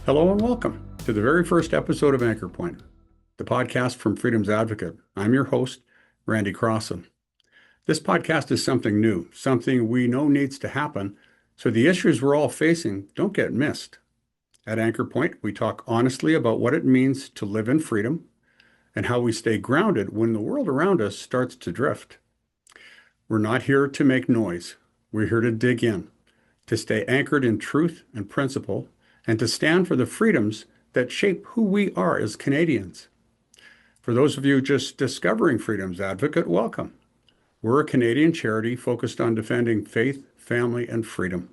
Hello and welcome to the very first episode of Anchor Point, the podcast from Freedom's Advocate. I'm your host, Randy Crossan. This podcast is something new, something we know needs to happen so the issues we're all facing don't get missed. At Anchor Point, we talk honestly about what it means to live in freedom and how we stay grounded when the world around us starts to drift. We're not here to make noise. We're here to dig in, to stay anchored in truth and principle, and to stand for the freedoms that shape who we are as Canadians. For those of you just discovering Freedom's Advocate, welcome. We're a Canadian charity focused on defending faith, family, and freedom.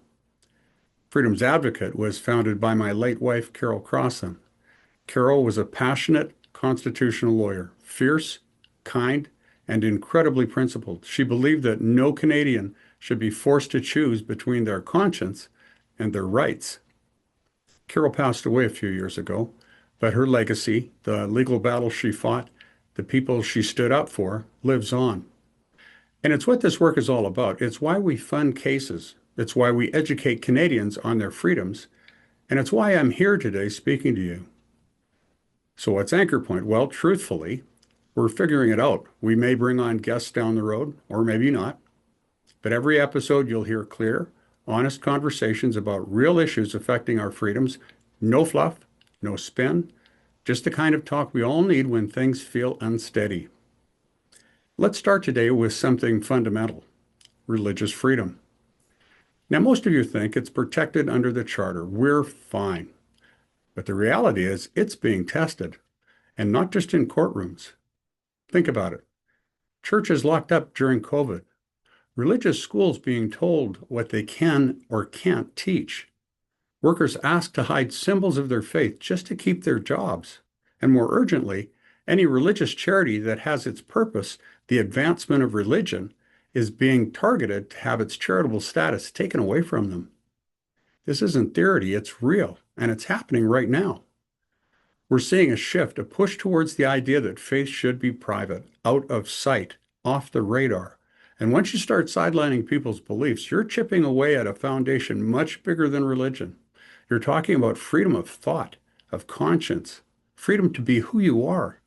Freedom's Advocate was founded by my late wife, Carol Crossan. Carol was a passionate constitutional lawyer, fierce, kind, and incredibly principled. She believed that no Canadian should be forced to choose between their conscience and their rights. Carol passed away a few years ago, but her legacy, the legal battle she fought, the people she stood up for, lives on. And it's what this work is all about. It's why we fund cases. It's why we educate Canadians on their freedoms. And it's why I'm here today speaking to you. So what's Anchor Point? Well, truthfully, we're figuring it out. We may bring on guests down the road, or maybe not. But every episode you'll hear clear, honest conversations about real issues affecting our freedoms. No fluff, no spin, just the kind of talk we all need when things feel unsteady. Let's start today with something fundamental, religious freedom. Now, most of you think it's protected under the Charter. We're fine. But the reality is it's being tested, and not just in courtrooms. Think about it. Churches locked up during COVID. Religious schools being told what they can or can't teach. Workers asked to hide symbols of their faith just to keep their jobs. And more urgently, any religious charity that has its purpose, the advancement of religion, is being targeted to have its charitable status taken away from them. This isn't theory, it's real, and it's happening right now. We're seeing a shift, a push towards the idea that faith should be private, out of sight, off the radar. And once you start sidelining people's beliefs, you're chipping away at a foundation much bigger than religion. You're talking about freedom of thought, of conscience, freedom to be who you are.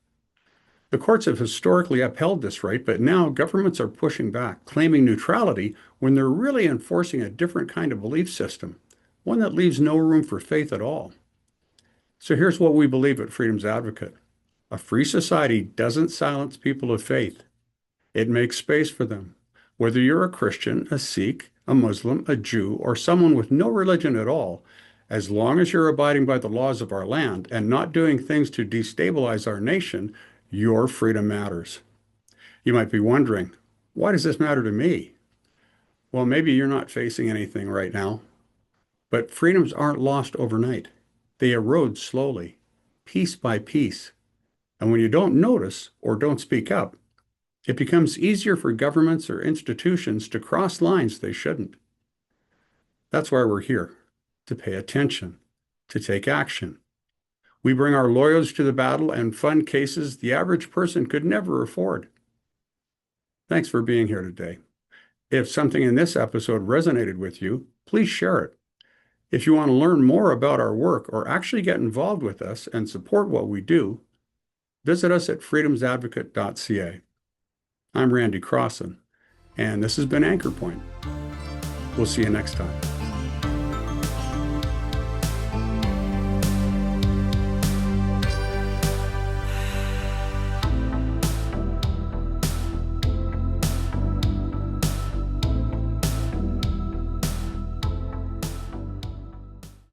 The courts have historically upheld this right, but now governments are pushing back, claiming neutrality when they're really enforcing a different kind of belief system, one that leaves no room for faith at all. So here's what we believe at Freedom's Advocate. A free society doesn't silence people of faith. It makes space for them. Whether you're a Christian, a Sikh, a Muslim, a Jew, or someone with no religion at all, as long as you're abiding by the laws of our land and not doing things to destabilize our nation, your freedom matters. You might be wondering, why does this matter to me? Well, maybe you're not facing anything right now, but freedoms aren't lost overnight. They erode slowly, piece by piece. And when you don't notice or don't speak up, it becomes easier for governments or institutions to cross lines they shouldn't. That's why we're here, to pay attention, to take action. We bring our lawyers to the battle and fund cases the average person could never afford. Thanks for being here today. If something in this episode resonated with you, please share it. If you want to learn more about our work or actually get involved with us and support what we do, visit us at freedomsadvocate.ca. I'm Randy Crossan, and this has been Anchor Point. We'll see you next time.